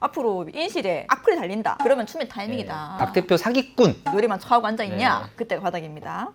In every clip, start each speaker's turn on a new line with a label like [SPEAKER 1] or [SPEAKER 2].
[SPEAKER 1] 앞으로 인실에 악플이 달린다. 그러면 춤의 타이밍이다.
[SPEAKER 2] 박 대표 사기꾼.
[SPEAKER 1] 노래만 처하고 앉아있냐? 그때가 바닥입니다.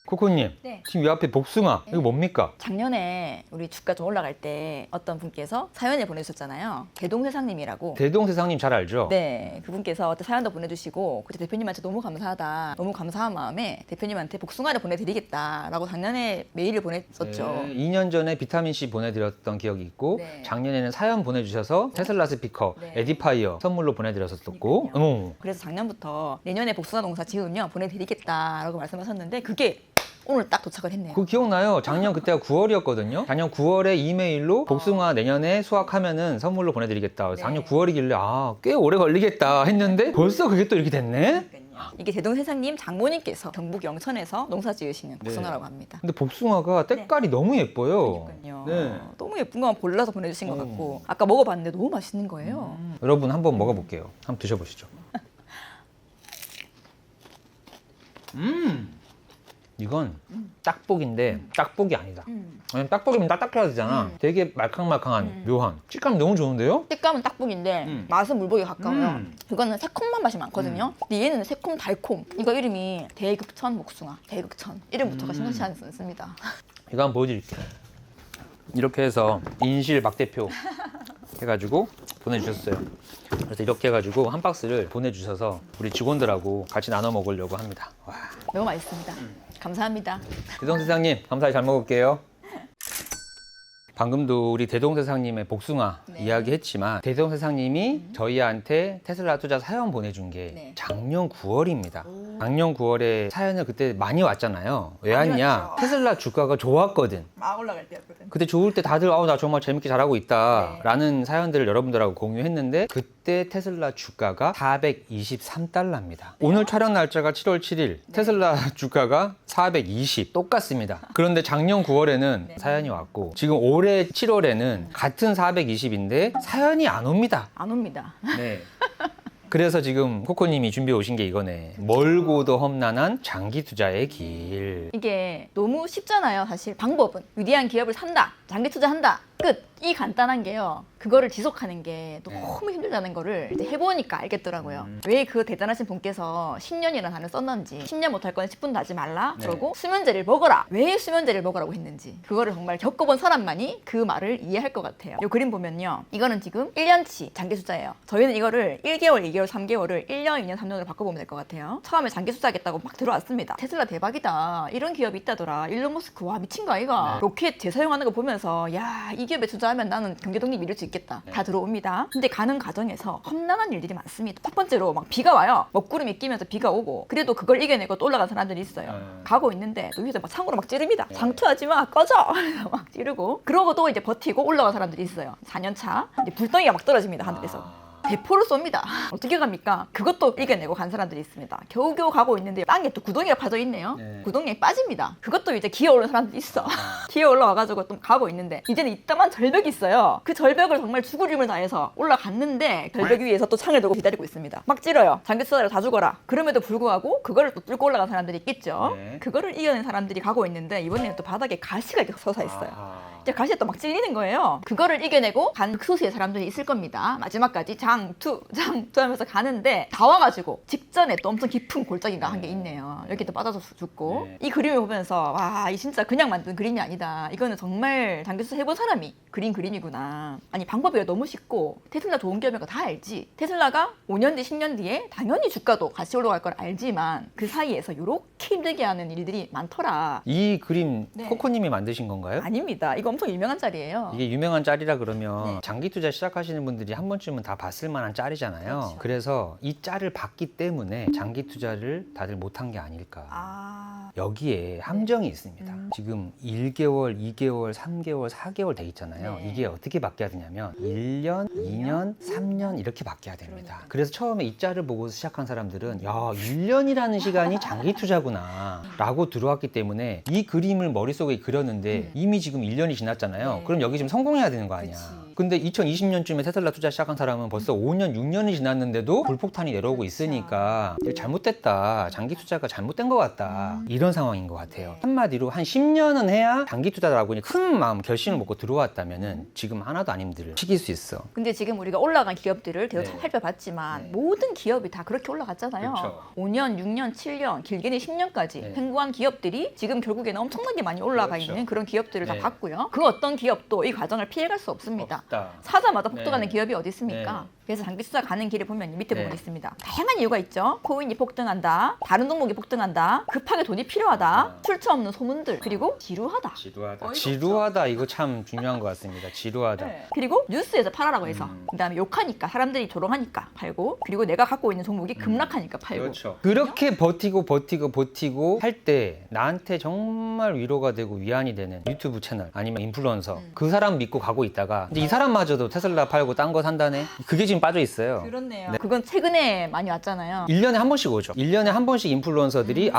[SPEAKER 2] 코코님,
[SPEAKER 1] 네.
[SPEAKER 2] 지금 이 앞에 복숭아, 이거 뭡니까?
[SPEAKER 1] 작년에 우리 주가 좀 올라갈 때 어떤 분께서 사연을 보내주셨잖아요. 대동세상님이라고.
[SPEAKER 2] 대동세상님 잘 알죠?
[SPEAKER 1] 네, 그분께서 어떤 사연도 보내주시고 그때 대표님한테 너무 감사하다, 너무 감사한 마음에 대표님한테 복숭아를 보내드리겠다라고 작년에 메일을 보냈었죠.
[SPEAKER 2] 네, 2년 전에 비타민C 보내드렸던 기억이 있고
[SPEAKER 1] 네.
[SPEAKER 2] 작년에는 사연 보내주셔서 테슬라 스피커,
[SPEAKER 1] 네.
[SPEAKER 2] 에디파이어 선물로 보내드렸었고
[SPEAKER 1] 그래서 작년부터 내년에 복숭아 농사 지으면 보내드리겠다라고 말씀하셨는데 그게 오늘 딱 도착을 했네요.
[SPEAKER 2] 그거 기억나요? 작년 그때가 9월이었거든요. 작년 9월에 이메일로 복숭아 내년에 수확하면은 선물로 보내드리겠다.
[SPEAKER 1] 네.
[SPEAKER 2] 작년 9월이길래 꽤 오래 걸리겠다 했는데 벌써 그게 또 이렇게 됐네?
[SPEAKER 1] 이게 대동세상님 장모님께서 경북 영천에서 농사 지으시는 복숭아라고 합니다.
[SPEAKER 2] 근데 복숭아가 때깔이 너무 예뻐요.
[SPEAKER 1] 그러니까요.
[SPEAKER 2] 네.
[SPEAKER 1] 너무 예쁜 것만 골라서 보내주신 것 같고 아까 먹어봤는데 너무 맛있는 거예요.
[SPEAKER 2] 여러분 한번 먹어볼게요. 한번 드셔보시죠. 이건 딱복인데 딱복이 아니다. 왜냐면 딱복이면 딱딱해야 되잖아. 되게 말캉말캉한 묘한 식감이 너무 좋은데요?
[SPEAKER 1] 색감은 딱복인데 맛은 물복에 가까워요. 그거는 새콤한 맛이 많거든요. 근데 얘는 새콤 달콤. 이거 이름이 대극천 복숭아. 대극천. 이름부터가 심상치 않습니다.
[SPEAKER 2] 이거 한번 보여드릴게요. 이렇게 해서 인실 박 대표 해가지고 보내주셨어요. 그래서 이렇게 해가지고 한 박스를 보내주셔서 우리 직원들하고 같이 나눠 먹으려고 합니다. 와.
[SPEAKER 1] 너무 맛있습니다. 감사합니다.
[SPEAKER 2] 대동세상님 감사히 잘 먹을게요. 방금도 우리 대동세상님의 복숭아 이야기했지만 대동세상님이 저희한테 테슬라 투자 사연 보내준 게 작년 9월입니다. 작년 9월에 사연을 그때 많이 왔잖아요. 왜 왔냐?
[SPEAKER 1] 왔죠.
[SPEAKER 2] 테슬라 주가가 좋았거든.
[SPEAKER 1] 막 올라갈 때였거든.
[SPEAKER 2] 그때 좋을 때 다들 나 정말 재밌게 잘하고 있다 라는 사연들을 여러분들하고 공유했는데 그때 테슬라 주가가 423달러입니다. 오늘 촬영 날짜가 7월 7일 테슬라 주가가 420 똑같습니다. 그런데 작년 9월에는 사연이 왔고 지금 올해 7월에는 같은 420인데 사연이 안 옵니다.
[SPEAKER 1] 안 옵니다.
[SPEAKER 2] 네. 그래서 지금 코코님이 준비해 오신 게 이거네. 멀고도 험난한 장기 투자의 길.
[SPEAKER 1] 이게 너무 쉽잖아요. 사실 방법은 위대한 기업을 산다, 장기 투자한다, 끝. 이 간단한 게요. 그거를 지속하는 게 너무 힘들다는 거를 이제 해보니까 알겠더라고요. 왜 그 대단하신 분께서 10년이라는 단어를 썼는지 10년 못할 거는 10분도 하지 말라 그러고 수면제를 먹어라. 왜 수면제를 먹으라고 했는지 그거를 정말 겪어본 사람만이 그 말을 이해할 것 같아요. 이 그림 보면요. 이거는 지금 1년치 장기 투자예요. 저희는 이거를 1개월, 2개월, 3개월을 1년, 2년, 3년으로 바꿔보면 될 것 같아요. 처음에 장기 투자하겠다고 막 들어왔습니다. 테슬라 대박이다. 이런 기업이 있다더라. 일론 머스크 와 미친 거 아이가. 로켓 재사용하는 거 보면서 야, 이 기업에 투자하면 나는 경제 독립 이룰 수 있겠다. 다 들어옵니다. 근데 가는 과정에서 험난한 일들이 많습니다. 첫 번째로 막 비가 와요. 먹구름이 끼면서 비가 오고 그래도 그걸 이겨내고 또 올라간 사람들이 있어요. 가고 있는데 또 위에서 막 창으로 막 찌릅니다. 장투하지 마, 꺼져. 그래서 막 찌르고 그러고 또 이제 버티고 올라간 사람들이 있어요. 4년 차 이제 불덩이가 막 떨어집니다. 하늘에서. 대포를 쏩니다. 어떻게 갑니까? 그것도 이겨내고 간 사람들이 있습니다. 겨우겨우 가고 있는데 땅에 또 구덩이가 파져 있네요. 구덩이에 빠집니다. 그것도 이제 기어 올라온 사람들이 있어. 기어 올라와가지고 또 가고 있는데 이제는 이따만 절벽이 있어요. 그 절벽을 정말 죽을 힘을 다해서 올라갔는데 절벽 위에서 또 창을 들고 기다리고 있습니다. 막 찌러요. 장기 투자로 다 죽어라. 그럼에도 불구하고 그거를 또 뚫고 올라간 사람들이 있겠죠. 그거를 이겨낸 사람들이 가고 있는데 이번에는 또 바닥에 가시가 이렇게 솟아 있어요. 이제 가시가 또 막 찔리는 거예요. 그거를 이겨내고 간 극소수의 사람들이 있을 겁니다. 마지막까지 장투 하면서 가는데 다 와가지고 직전에 또 엄청 깊은 골짜기가 한 게 있네요. 여기 또 빠져서 죽고 이 그림을 보면서 와, 이 진짜 그냥 만든 그림이 아니다. 이거는 정말 장기 투자 해본 사람이 그린 그림이구나. 아니 방법이 너무 쉽고 테슬라 좋은 기업인 거 다 알지. 테슬라가 5년 뒤 10년 뒤에 당연히 주가도 같이 올라갈 걸 알지만 그 사이에서 이렇게 힘들게 하는 일들이 많더라.
[SPEAKER 2] 이 그림 코코님이 만드신 건가요?
[SPEAKER 1] 아닙니다. 이거 엄청 유명한 짤이에요.
[SPEAKER 2] 이게 유명한 짤이라 그러면 장기 투자 시작하시는 분들이 한 번쯤은 다 봤을 만한 짤이잖아요.
[SPEAKER 1] 그렇죠.
[SPEAKER 2] 그래서 이 짤을 봤기 때문에 장기 투자를 다들 못한 게 아닐까. 여기에 함정이 있습니다. 지금 1개월, 2개월, 3개월, 4개월 돼 있잖아요. 이게 어떻게 바뀌어야 되냐면 1년, 2년, 3년 이렇게 바뀌어야 됩니다. 그래서 처음에 이 짤을 보고 시작한 사람들은 야, 1년이라는 시간이 장기 투자구나 라고 들어왔기 때문에 이 그림을 머릿속에 그렸는데 이미 지금 1년이 지났잖아요. 그럼 여기 지금 성공해야 되는 거 아니야. 근데 2020년쯤에 테슬라 투자 시작한 사람은 벌써 5년, 6년이 지났는데도 불폭탄이 내려오고 있으니까 잘못됐다. 장기 투자가 잘못된 것 같다. 이런 상황인 것 같아요. 한마디로 한 10년은 해야 장기 투자라고 큰 마음 결심을 먹고 들어왔다면은 지금 하나도 안 힘들 시킬 수 있어.
[SPEAKER 1] 근데 지금 우리가 올라간 기업들을 계속
[SPEAKER 2] 네.
[SPEAKER 1] 살펴봤지만
[SPEAKER 2] 네.
[SPEAKER 1] 모든 기업이 다 그렇게 올라갔잖아요.
[SPEAKER 2] 그렇죠.
[SPEAKER 1] 5년, 6년, 7년, 길게는 10년까지
[SPEAKER 2] 네.
[SPEAKER 1] 횡보한 기업들이 지금 결국에는 엄청나게 많이 올라가
[SPEAKER 2] 그렇죠.
[SPEAKER 1] 있는 그런 기업들을
[SPEAKER 2] 네.
[SPEAKER 1] 다 봤고요. 그 어떤 기업도 이 과정을 피해갈 수 없습니다.
[SPEAKER 2] 없다.
[SPEAKER 1] 사자마자 폭등하는
[SPEAKER 2] 네.
[SPEAKER 1] 기업이 어디 있습니까?
[SPEAKER 2] 네.
[SPEAKER 1] 그래서 장기 투자 가는 길에 보면 밑에
[SPEAKER 2] 네.
[SPEAKER 1] 부분이 있습니다. 다양한 이유가 있죠. 코인이 폭등한다. 다른 종목이 폭등한다. 급하게 돈이 필요하다. 출처 없는 소문들. 그리고 지루하다.
[SPEAKER 2] 지루하다.
[SPEAKER 1] 어이가
[SPEAKER 2] 지루하다. 이거 참 중요한 것 같습니다. 지루하다.
[SPEAKER 1] 네. 그리고 뉴스에서 팔아라고 해서 그다음에 욕하니까 사람들이 조롱하니까 팔고 그리고 내가 갖고 있는 종목이 급락하니까 팔고
[SPEAKER 2] 그렇죠. 그렇게 버티고 할 때 나한테 정말 위로가 되고 위안이 되는 유튜브 채널 아니면 인플루언서 그 사람 믿고 가고 있다가 이제 이 사람마저도 테슬라 팔고 딴 거 산다네. 그게 지금 빠져 있어요.
[SPEAKER 1] 그렇네요. 그건 최근에 많이 왔잖아요.
[SPEAKER 2] 1년에 한 번씩 오죠. 1년에 한 번씩 인플루언서들이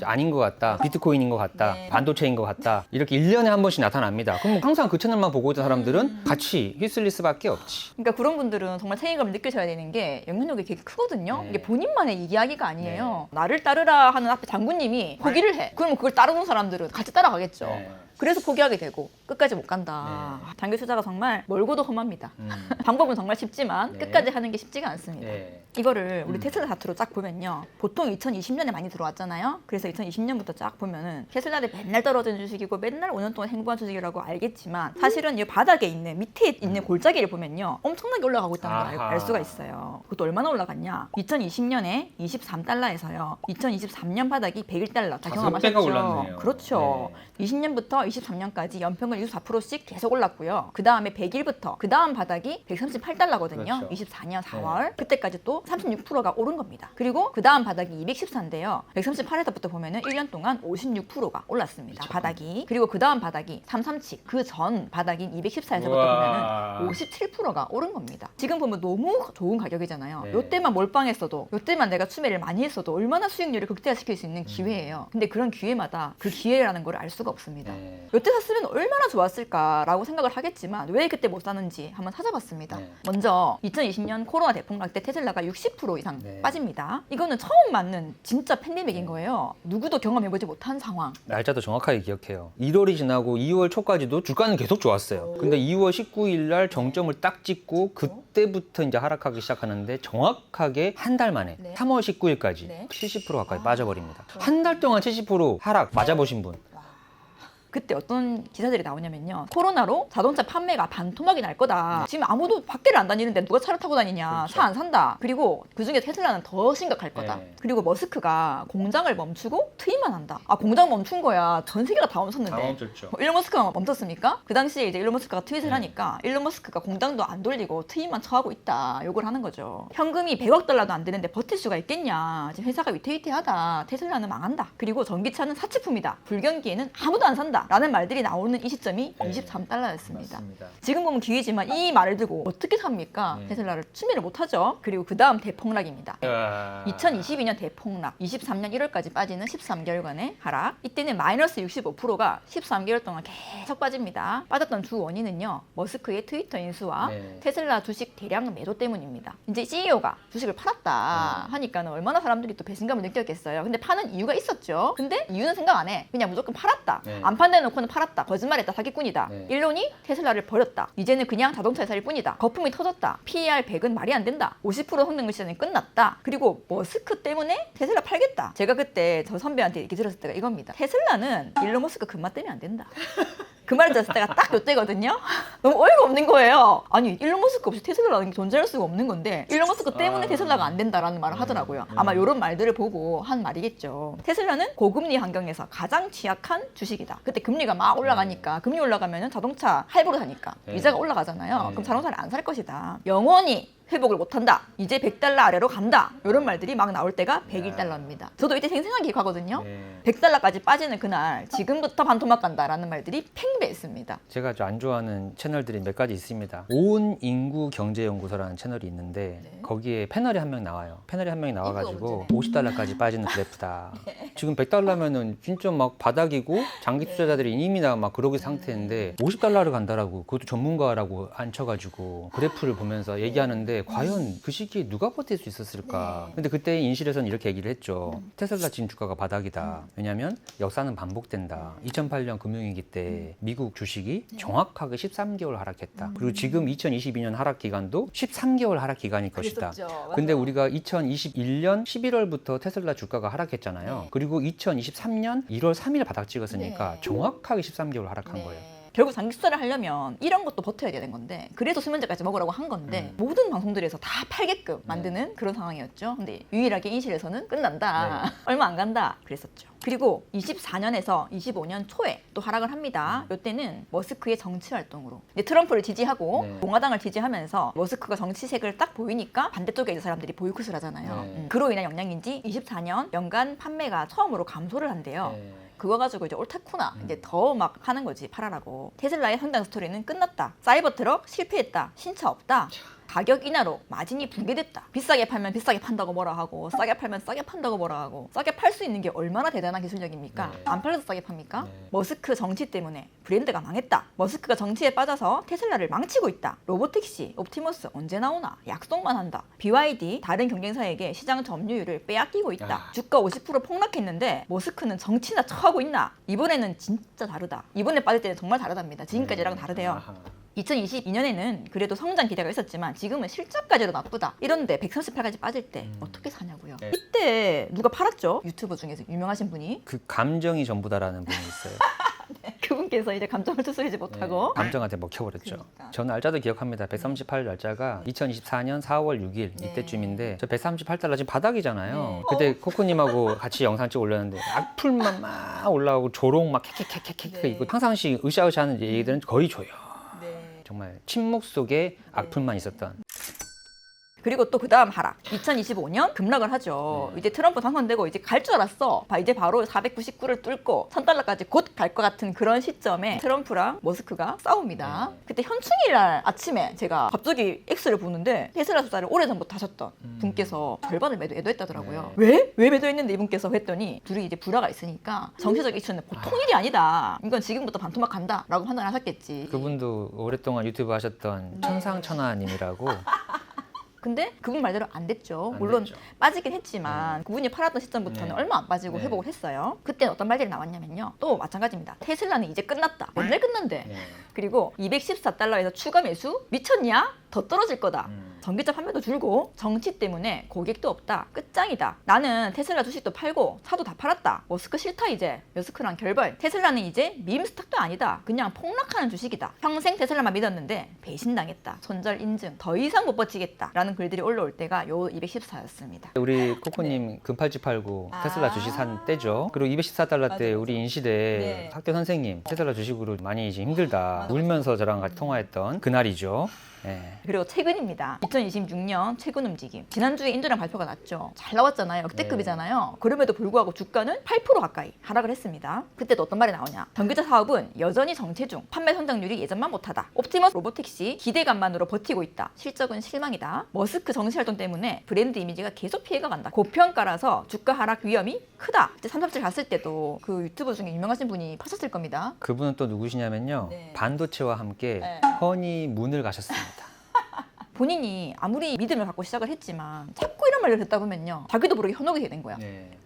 [SPEAKER 2] 아닌 것 같다. 비트코인인 것 같다.
[SPEAKER 1] 네.
[SPEAKER 2] 반도체인 것 같다. 이렇게 1년에 한 번씩 나타납니다. 그럼 항상 그 채널만 보고 있던 사람들은 같이 휘둘릴 수밖에 없지.
[SPEAKER 1] 그러니까 그런 분들은 정말 책임감을 느끼셔야 되는 게 영향력이 되게 크거든요.
[SPEAKER 2] 네.
[SPEAKER 1] 이게 본인만의 이야기가 아니에요. 나를 따르라 하는 앞에 장군님이 포기를 해. 그러면 그걸 따르는 사람들은 같이 따라가겠죠.
[SPEAKER 2] 네.
[SPEAKER 1] 그래서 포기하게 되고 끝까지 못 간다. 장기 투자가 정말 멀고도 험합니다.
[SPEAKER 2] 음.
[SPEAKER 1] 방법은 정말 쉽지만
[SPEAKER 2] 네.
[SPEAKER 1] 끝까지 하는 게 쉽지가 않습니다.
[SPEAKER 2] 네.
[SPEAKER 1] 이거를 우리 테슬라 차트로 쫙 보면요. 보통 2020년에 많이 들어왔잖아요. 그래서 2020년부터 쫙 보면은 테슬라는 맨날 떨어지는 주식이고 맨날 5년 동안 행보한 주식이라고 알겠지만 사실은 이 바닥에 있는 밑에 있는 골짜기를 보면요. 엄청나게 올라가고 있다는 걸 알 수가 있어요. 그것도 얼마나 올라갔냐. 2020년에 23달러에서요. 2023년 바닥이 101달러. 다
[SPEAKER 2] 5배가
[SPEAKER 1] 경험하셨죠?
[SPEAKER 2] 올랐네요.
[SPEAKER 1] 그렇죠. 20년부터 23년까지 연평균 24%씩 계속 올랐고요. 그 다음에 100일부터 그 다음 바닥이 138달러거든요.
[SPEAKER 2] 그렇죠.
[SPEAKER 1] 24년 4월. 그때까지 또 36%가 오른 겁니다. 그리고 그 다음 바닥이 214인데요. 138에서부터 보면은 1년 동안 56%가 올랐습니다.
[SPEAKER 2] 미쳤구나.
[SPEAKER 1] 바닥이. 그리고 그 다음 바닥이 337. 그 전 바닥인 214에서부터
[SPEAKER 2] 우와.
[SPEAKER 1] 보면은 57%가 오른 겁니다. 지금 보면 너무 좋은 가격이잖아요.
[SPEAKER 2] 네.
[SPEAKER 1] 요때만 몰빵했어도, 요때만 내가 추매를 많이 했어도 얼마나 수익률을 극대화시킬 수 있는 기회예요. 근데 그런 기회마다 그 기회라는 걸 알 수가 없습니다.
[SPEAKER 2] 네.
[SPEAKER 1] 요때 샀으면 얼마나 좋았을까라고 생각을 하겠지만 왜 그때 못 샀는지 한번 찾아봤습니다.
[SPEAKER 2] 네.
[SPEAKER 1] 먼저 2020년 코로나 대폭락 때 테슬라가 60% 이상
[SPEAKER 2] 네.
[SPEAKER 1] 빠집니다. 이거는 처음 맞는 진짜 팬데믹인 거예요. 누구도 경험해보지 못한 상황.
[SPEAKER 2] 날짜도 정확하게 기억해요. 1월이 지나고 2월 초까지도 주가는 계속 좋았어요. 근데 2월 19일 날 정점을 딱 찍고 그때부터 이제 하락하기 시작하는데 정확하게 한 달 만에
[SPEAKER 1] 네.
[SPEAKER 2] 3월 19일까지
[SPEAKER 1] 네.
[SPEAKER 2] 70% 가까이 빠져버립니다. 한 달 동안 70% 하락 맞아보신 분.
[SPEAKER 1] 그때 어떤 기사들이 나오냐면요. 코로나로 자동차 판매가 반토막이 날 거다. 지금 아무도 밖에를 안 다니는데 누가 차를 타고 다니냐.
[SPEAKER 2] 그렇죠.
[SPEAKER 1] 차 안 산다. 그리고 그중에 테슬라는 더 심각할 거다.
[SPEAKER 2] 네.
[SPEAKER 1] 그리고 머스크가 공장을 멈추고 트윗만 한다. 아, 공장 멈춘 거야. 전 세계가 다 멈췄는데.
[SPEAKER 2] 멈췄죠.
[SPEAKER 1] 일론 머스크가 멈췄습니까? 그 당시에 이제 일론 머스크가 트윗을
[SPEAKER 2] 네.
[SPEAKER 1] 하니까 일론 머스크가 공장도 안 돌리고 트윗만 처하고 있다. 욕을 하는 거죠. 현금이 100억 달러도 안 되는데 버틸 수가 있겠냐. 지금 회사가 위태위태하다. 테슬라는 망한다. 그리고 전기차는 사치품이다. 불경기에는 아무도 안 산다. 라는 말들이 나오는 이 시점이
[SPEAKER 2] 네.
[SPEAKER 1] 23달러였습니다.
[SPEAKER 2] 맞습니다.
[SPEAKER 1] 지금 보면 기회지만 이 말을 듣고 어떻게 삽니까?
[SPEAKER 2] 네.
[SPEAKER 1] 테슬라를 추매를 못하죠. 그리고 그 다음 대폭락입니다.
[SPEAKER 2] 아.
[SPEAKER 1] 2022년 대폭락, 23년 1월까지 빠지는 13개월간의 하락. 이때는 마이너스 65%가 13개월 동안 계속 빠집니다. 빠졌던 주 원인은요. 머스크의 트위터 인수와
[SPEAKER 2] 네.
[SPEAKER 1] 테슬라 주식 대량 매도 때문입니다. 이제 CEO가 주식을 팔았다 하니까는 얼마나 사람들이 또 배신감을 느꼈겠어요. 근데 파는 이유가 있었죠. 근데 이유는 생각 안 해. 그냥 무조건 팔았다.
[SPEAKER 2] 네.
[SPEAKER 1] 안 판다 해놓고는 팔았다. 거짓말했다. 사기꾼이다.
[SPEAKER 2] 네.
[SPEAKER 1] 일론이 테슬라를 버렸다. 이제는 그냥 자동차 회사일 뿐이다. 거품이 터졌다. PER 100은 말이 안 된다. 50% 성능 시장이 끝났다. 그리고 머스크 때문에 테슬라 팔겠다. 제가 그때 저 선배한테 얘기 들었을 때가 이겁니다. 테슬라는 일론 머스크 금마 때문에 안 된다. 그 말을 들었을 때가 딱 요때거든요. 너무 어이가 없는 거예요. 아니 일론 머스크 없이 테슬라라는 게 존재할 수가 없는 건데 일론 머스크 때문에 테슬라가 안 된다라는 말을 하더라고요. 아마 이런 말들을 보고 한 말이겠죠. 테슬라는 고금리 환경에서 가장 취약한 주식이다. 그때 금리가 막 올라가니까 금리 올라가면 자동차 할부로 사니까
[SPEAKER 2] 네.
[SPEAKER 1] 이자가 올라가잖아요.
[SPEAKER 2] 네.
[SPEAKER 1] 그럼 자동차를 안 살 것이다. 영원히 회복을 못한다. 이제 100달러 아래로 간다. 이런 말들이 막 나올 때가 101달러입니다. 저도 이때 생생하게 기억하거든요. 100달러까지 빠지는 그날 지금부터 반토막 간다라는 말들이 팽배했습니다.
[SPEAKER 2] 제가 안 좋아하는 채널들이 몇 가지 있습니다. 온 인구 경제연구소라는 채널이 있는데 거기에 패널이 한 명 나와요. 패널이 한 명이 나와가지고 50달러까지 빠지는 그래프다. 지금 100달러면은 진짜 막 바닥이고 장기 투자자들이 이미 막 그러기 상태인데 50달러를 간다라고, 그것도 전문가라고 앉혀가지고 그래프를 보면서 얘기하는데 과연 그 시기에 누가 버틸 수 있었을까? 근데 그때 인실에서는 이렇게 얘기를 했죠. 테슬라 지금 주가가 바닥이다. 왜냐면 역사는 반복된다. 2008년 금융위기 때 미국 주식이 정확하게 13개월 하락했다. 그리고 지금 2022년 하락 기간도 13개월 하락 기간일 것이다. 근데 우리가 2021년 11월부터 테슬라 주가가 하락했잖아요. 그리고 2023년 1월 3일 바닥 찍었으니까 정확하게 13개월 하락한 거예요.
[SPEAKER 1] 결국 장기 투자를 하려면 이런 것도 버텨야 되는 건데, 그래서 수면제까지 먹으라고 한 건데 모든 방송들에서 다 팔게끔 만드는 그런 상황이었죠. 근데 유일하게 인실에서는 끝난다. 얼마 안 간다. 그랬었죠. 그리고 24년에서 25년 초에 또 하락을 합니다. 이때는 머스크의 정치 활동으로 이제 트럼프를 지지하고 공화당을 지지하면서 머스크가 정치색을 딱 보이니까 반대쪽에 있는 사람들이 보이콧을 하잖아요. 그로 인한 영향인지 24년 연간 판매가 처음으로 감소를 한대요. 그거 가지고 이제 옳다쿠나 이제 더 막 하는 거지, 팔아라고. 테슬라의 성장 스토리는 끝났다. 사이버 트럭 실패했다. 신차 없다. 가격 인하로 마진이 붕괴됐다. 비싸게 팔면 비싸게 판다고 뭐라 하고, 싸게 팔면 싸게 판다고 뭐라 하고. 싸게 팔 수 있는 게 얼마나 대단한 기술력입니까? 안 팔려서 싸게 팝니까? 머스크 정치 때문에 브랜드가 망했다. 머스크가 정치에 빠져서 테슬라를 망치고 있다. 로보택시, 옵티머스 언제 나오나? 약속만 한다. BYD 다른 경쟁사에게 시장 점유율을 빼앗기고 있다. 주가 50% 폭락했는데 머스크는 정치나 처하고 있나? 이번에는 진짜 다르다. 이번에 빠질 때는 정말 다르답니다. 지금까지랑 다르대요. 2022년에는 그래도 성장 기대가 있었지만 지금은 실적까지도 나쁘다. 이런데 138까지 빠질 때 어떻게 사냐고요. 이때 누가 팔았죠? 유튜버 중에서 유명하신 분이.
[SPEAKER 2] 그 감정이 전부다라는 분이 있어요.
[SPEAKER 1] 그분께서 이제 감정을 추스리지 못하고
[SPEAKER 2] 감정한테 먹혀버렸죠.
[SPEAKER 1] 그러니까.
[SPEAKER 2] 저는 날짜도 기억합니다. 138 날짜가 2024년 4월 6일 이때쯤인데 저 138달러 지금 바닥이잖아요. 그때 코코님하고 같이 영상 찍어 올렸는데 악플만 막 올라오고 조롱 막 캐캐캐캐캐 이거 항상씩 으쌰으쌰하는 얘기들은 거의 줘요. 정말 침묵 속에 악플만 있었던.
[SPEAKER 1] 그리고 또 그 다음 하락. 2025년 급락을 하죠. 이제 트럼프 당선되고 이제 갈 줄 알았어. 이제 바로 499를 뚫고 1000달러까지 곧 갈 것 같은 그런 시점에 트럼프랑 머스크가 싸웁니다. 그때 현충일 날 아침에 제가 갑자기 X를 보는데 테슬라 투자를 오래전부터 하셨던 분께서 절반을 매도했다더라고요. 왜? 왜 매도했는데 이분께서 했더니 둘이 이제 불화가 있으니까 정치적 이슈는 보통 일이 아니다. 이건 지금부터 반토막 간다 라고 판단을 하셨겠지.
[SPEAKER 2] 그분도 오랫동안 유튜브 하셨던 천상천하님이라고.
[SPEAKER 1] 근데 그분 말대로 안 됐죠. 물론
[SPEAKER 2] 됐죠.
[SPEAKER 1] 빠지긴 했지만 그분이 팔았던 시점부터는 얼마 안 빠지고 회복을 했어요. 그때 어떤 말들이 나왔냐면요. 또 마찬가지입니다. 테슬라는 이제 끝났다. 맨날 끝난대. 그리고 214달러에서 추가 매수? 미쳤냐? 더 떨어질 거다. 전기차 판매도 줄고 정치 때문에 고객도 없다. 끝장이다. 나는 테슬라 주식도 팔고 차도 다 팔았다. 머스크 싫다 이제. 머스크랑 결별. 테슬라는 이제 밈 스탁도 아니다. 그냥 폭락하는 주식이다. 평생 테슬라만 믿었는데 배신당했다. 손절 인증. 더 이상 못 버티겠다. 라는 글들이 올라올 때가 요 214였습니다.
[SPEAKER 2] 우리 코코님 금팔찌 팔고 테슬라 주식 산 때죠. 그리고 214달러 때 우리 인시대 학교 선생님 테슬라 주식으로 많이 이제 힘들다 울면서 저랑 같이 통화했던 그날이죠.
[SPEAKER 1] 그리고 최근입니다. 2026년 최근 움직임. 지난주에 인도량 발표가 났죠. 잘 나왔잖아요. 역대급이잖아요. 그럼에도 불구하고 주가는 8% 가까이 하락을 했습니다. 그때도 어떤 말이 나오냐. 전기차 사업은 여전히 정체 중. 판매 성장률이 예전만 못하다. 옵티머스 로보택시 기대감만으로 버티고 있다. 실적은 실망이다. 머스크 정치활동 때문에 브랜드 이미지가 계속 피해가 간다. 고평가라서 주가 하락 위험이 크다. 이제 337 갔을 때도 그 유튜버 중에 유명하신 분이 파셨을 겁니다.
[SPEAKER 2] 그분은 또 누구시냐면요. 반도체와 함께 허니문을 가셨습니다.
[SPEAKER 1] 본인이 아무리 믿음을 갖고 시작을 했지만 자꾸 이런 말을 듣다 보면요. 자기도 모르게 현혹이 되는 거야.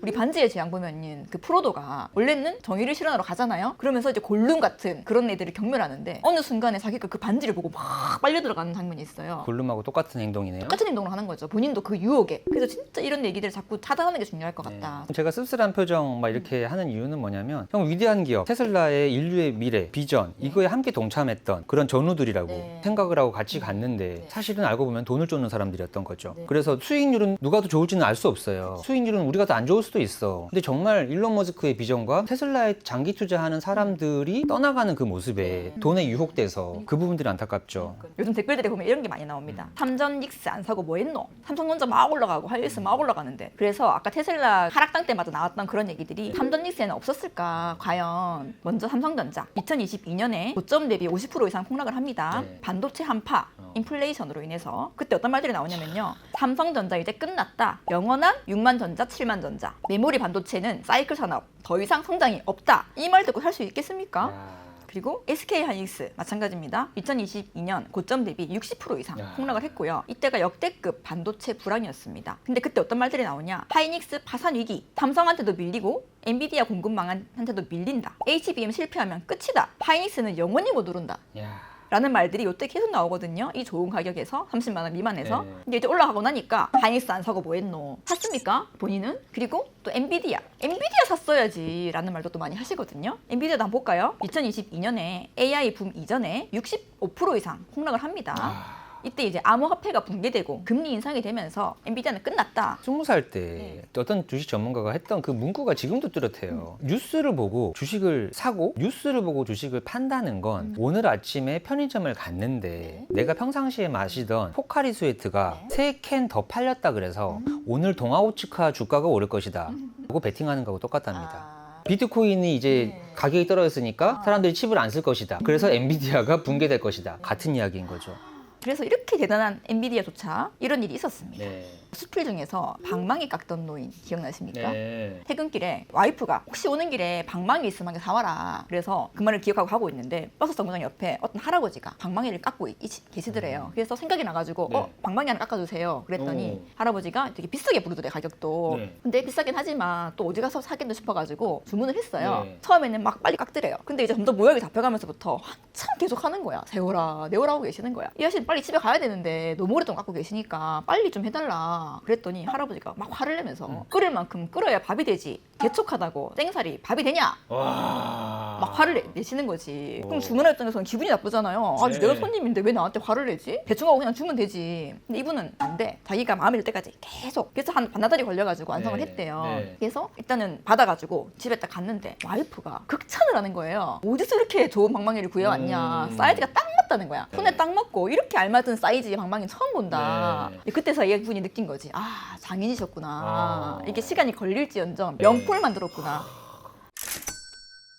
[SPEAKER 1] 우리 반지의 제왕 보면은 그 프로도가 원래는 정의를 실현하러 가잖아요. 그러면서 이제 골룸 같은 그런 애들을 경멸하는데 어느 순간에 자기가 그 반지를 보고 막 빨려 들어가는 장면이 있어요.
[SPEAKER 2] 골룸하고 똑같은 행동이네요.
[SPEAKER 1] 똑같은 행동을 하는 거죠. 본인도 그 유혹에. 그래서 진짜 이런 얘기들을 자꾸 차단하는 게 중요할 것 같다.
[SPEAKER 2] 제가 씁쓸한 표정 막 이렇게 하는 이유는 뭐냐면 형 위대한 기업 테슬라의 인류의 미래 비전 이거에 함께 동참했던 그런 전우들이라고 생각을 하고 같이 갔는데 사실은 사람들은 알고 보면 돈을 쫓는 사람들이었던 거죠.
[SPEAKER 1] 네.
[SPEAKER 2] 그래서 수익률은 누가 더 좋을지는 알 수 없어요. 수익률은 우리가 더 안 좋을 수도 있어. 근데 정말 일론 머스크의 비전과 테슬라에 장기 투자하는 사람들이 떠나가는 그 모습에 돈에 유혹돼서 그 부분들이 안타깝죠.
[SPEAKER 1] 요즘 댓글들에 보면 이런 게 많이 나옵니다. 삼전 닉스 안 사고 뭐 했노? 삼성전자 막 올라가고 하이닉스 막 올라가는데. 그래서 아까 테슬라 하락당 때마다 나왔던 그런 얘기들이 삼전 닉스에는 없었을까? 과연 먼저 삼성전자 2022년에 고점 대비 50% 이상 폭락을 합니다.
[SPEAKER 2] 네.
[SPEAKER 1] 반도체 한파, 인플레이션으로 인해서 그때 어떤 말들이 나오냐면요. 삼성전자 이제 끝났다. 영원한 6만 전자, 7만 전자. 메모리 반도체는 사이클 산업 더 이상 성장이 없다. 이 말 듣고 살 수 있겠습니까? 그리고 SK 하이닉스 마찬가지입니다. 2022년 고점 대비 60% 이상 폭락을 했고요. 이때가 역대급 반도체 불황이었습니다. 근데 그때 어떤 말들이 나오냐? 하이닉스 파산 위기, 삼성한테도 밀리고 엔비디아 공급망한테도 밀린다. HBM 실패하면 끝이다. 하이닉스는 영원히 못 오른다. 라는 말들이 이때 계속 나오거든요. 이 좋은 가격에서 30만 원 미만에서. 근데 이제 올라가고 나니까 하이닉스 안 사고 뭐 했노? 샀습니까? 본인은? 그리고 또 엔비디아 샀어야지 라는 말도 또 많이 하시거든요. 엔비디아도 한번 볼까요? 2022년에 AI 붐 이전에 65% 이상 폭락을 합니다. 이때 이제 암호화폐가 붕괴되고 금리 인상이 되면서 엔비디아는 끝났다.
[SPEAKER 2] 20살 때 어떤 주식 전문가가 했던 그 문구가 지금도 뚜렷해요. 뉴스를 보고 주식을 사고 뉴스를 보고 주식을 판다는 건 오늘 아침에 편의점을 갔는데 내가 평상시에 마시던 포카리 스웨트가 3캔 더 팔렸다 그래서 오늘 동아오츠카 주가가 오를 것이다 하고 베팅하는 거하고 똑같답니다. 비트코인이 이제 가격이 떨어졌으니까 사람들이 칩을 안 쓸 것이다. 그래서 엔비디아가 붕괴될 것이다. 같은 이야기인 거죠.
[SPEAKER 1] 그래서 이렇게 대단한 엔비디아조차 이런 일이 있었습니다.
[SPEAKER 2] 네.
[SPEAKER 1] 수출 중에서 방망이 깎던 노인 기억나십니까?
[SPEAKER 2] 네.
[SPEAKER 1] 퇴근길에 와이프가 혹시 오는 길에 방망이 있으면 사와라. 그래서 그 말을 기억하고 가고 있는데 버스 정거장 옆에 어떤 할아버지가 방망이를 깎고 계시더래요. 그래서 생각이 나가지고 방망이 하나 깎아주세요. 그랬더니 할아버지가 되게 비싸게 부르더래 가격도.
[SPEAKER 2] 네.
[SPEAKER 1] 근데 비싸긴 하지만 또 어디 가서 사겠노 싶어가지고 주문을 했어요.
[SPEAKER 2] 네.
[SPEAKER 1] 처음에는 막 빨리 깎더래요. 근데 이제 점점 모양이 잡혀가면서부터 한참 계속 하는 거야. 세워라 내오라 하고 계시는 거야. 이 아저씨 빨리 집에 가야 되는데 너무 오랫동안 깎고 계시니까 빨리 좀 해달라. 그랬더니 할아버지가 막 화를 내면서 끓일 만큼 끓여야 밥이 되지. 개척하다고 생살이 밥이 되냐? 막 화를 내시는 거지. 그럼 주문할 입장에서는 기분이 나쁘잖아요. 아주 내가 손님인데 왜 나한테 화를 내지? 대충 하고 그냥 주면 되지. 근데 이분은 안 돼. 자기가 마음에 들 때까지 계속. 그래서 한 반나절이 걸려가지고 완성을 했대요. 그래서 일단은 받아가지고 집에 딱 갔는데 와이프가 극찬을 하는 거예요. 어디서 이렇게 좋은 방망이를 구해왔냐. 사이즈가 딱 맞다는 거야. 손에 딱 맞고 이렇게 알맞은 사이즈의 방망이 처음 본다. 그때서 이분이 느낀 거지. 아, 장인이셨구나. 이게 시간이 걸릴지언정 명품을 만들었구나.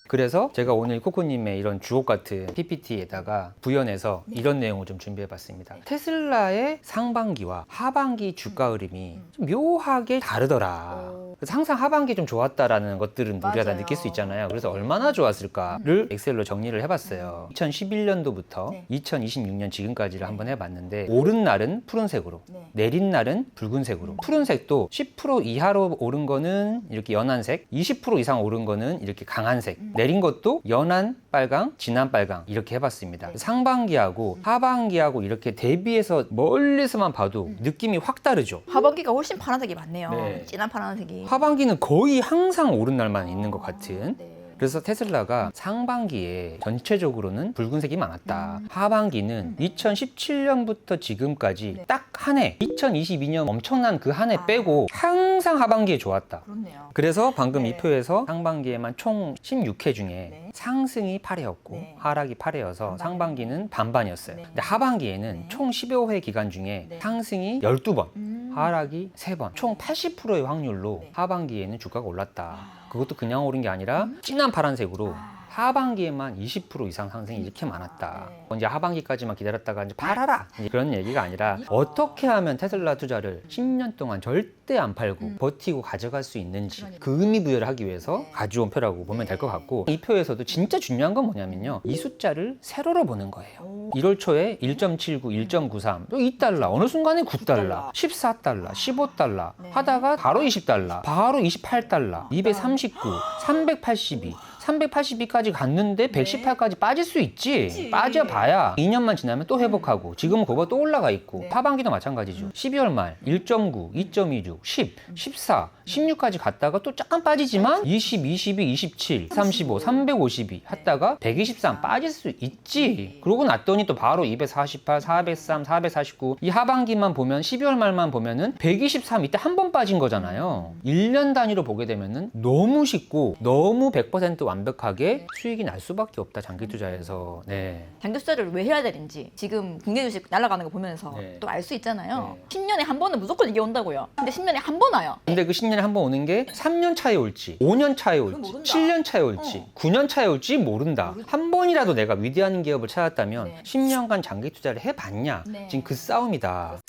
[SPEAKER 2] 그래서 제가 오늘 코코님의 이런 주옥 같은 PPT에다가 구현해서 이런 내용을 좀 준비해봤습니다. 테슬라의 상반기와 하반기 주가 흐름이 좀 묘하게 다르더라. 그래서 항상 하반기 좀 좋았다라는 것들은 우리가 다 느낄 수 있잖아요. 그래서 얼마나 좋았을까를 엑셀로 정리를 해봤어요. 2011년도부터 2026년 지금까지를 한번 해봤는데 오른 날은 푸른색으로, 내린 날은 붉은색으로. 푸른색도 10% 이하로 오른 거는 이렇게 연한색, 20% 이상 오른 거는 이렇게 강한색, 내린 것도 연한 빨강, 진한 빨강 이렇게 해봤습니다. 상반기하고 하반기하고 이렇게 대비해서 멀리서만 봐도 느낌이 확 다르죠.
[SPEAKER 1] 하반기가 훨씬 파란색이 많네요.
[SPEAKER 2] 네.
[SPEAKER 1] 진한 파란색이.
[SPEAKER 2] 하반기는 거의 항상 오른 날만 있는 것 같은. 그래서 테슬라가 상반기에 전체적으로는 붉은색이 많았다. 하반기는 2017년부터 지금까지 딱 한 해, 2022년 엄청난 그 한 해 빼고 항상 하반기에 좋았다.
[SPEAKER 1] 그렇네요.
[SPEAKER 2] 그래서 방금 이 표에서 상반기에만 총 16회 중에 상승이 8회였고 하락이 8회여서 상반기는 반반이었어요. 근데 하반기에는 총 15회 기간 중에 상승이 12번, 하락이 3번, 총 80%의 확률로 하반기에는 주가가 올랐다. 그것도 그냥 오른 게 아니라 진한 파란색으로 하반기에만 20% 이상 상승이 이렇게 많았다. 이제 하반기까지만 기다렸다가 이제 팔아라! 이제 그런 얘기가 아니라 어떻게 하면 테슬라 투자를 10년 동안 절대 안 팔고 버티고 가져갈 수 있는지 그 의미 부여를 하기 위해서 가져온 표라고 보면 될 것 같고 이 표에서도 진짜 중요한 건 뭐냐면요. 이 숫자를 세로로 보는 거예요. 1월 초에 1.79, 1.93, 또 2달러, 어느 순간에 9달러, 14달러, 15달러 하다가 바로 20달러, 바로 28달러, 239, 382, 382까지 갔는데 118까지 빠질 수 있지. 빠져봐야 2년만 지나면 또 회복하고 지금은 그거 또 올라가 있고 하반기도 마찬가지죠. 12월 말 1.9, 2.26, 10, 14, 16까지 갔다가 또 잠깐 빠지지만 20, 22, 27, 35, 352 했다가 123 빠질 수 있지. 그러고 났더니 또 바로 248, 403, 449 이 하반기만 보면 12월 말만 보면은 123 이때 한 번 빠진 거잖아요. 1년 단위로 보게 되면은 너무 쉽고 너무 100% 완벽하게 수익이 날 수밖에 없다. 장기 투자에서. 네.
[SPEAKER 1] 장기 투자를 왜 해야 되는지 지금 국내 주식 날아가는 거 보면서
[SPEAKER 2] 네.
[SPEAKER 1] 또 알 수 있잖아요. 10년에 한 번은 무조건 이게 온다고요. 근데 10년에 한 번 와요.
[SPEAKER 2] 근데 그 10년에 한 번 오는 게 3년 차에 올지, 5년 차에 올지,
[SPEAKER 1] 모른다.
[SPEAKER 2] 7년 차에 올지, 9년 차에 올지 모른다. 한 번이라도 내가 위대한 기업을 찾았다면 10년간 장기 투자를 해봤냐? 지금 그 싸움이다.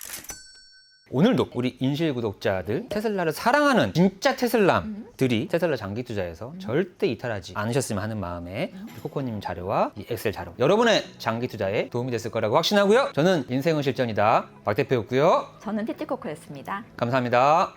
[SPEAKER 2] 오늘도 우리 인실 구독자들 테슬라를 사랑하는 진짜 테슬람들이 테슬라 장기 투자에서 절대 이탈하지 않으셨으면 하는 마음에 코코님 자료와 이 엑셀 자료 여러분의 장기 투자에 도움이 됐을 거라고 확신하고요. 저는 인생은 실전이다 박 대표였고요.
[SPEAKER 1] 저는 티티코코였습니다.
[SPEAKER 2] 감사합니다.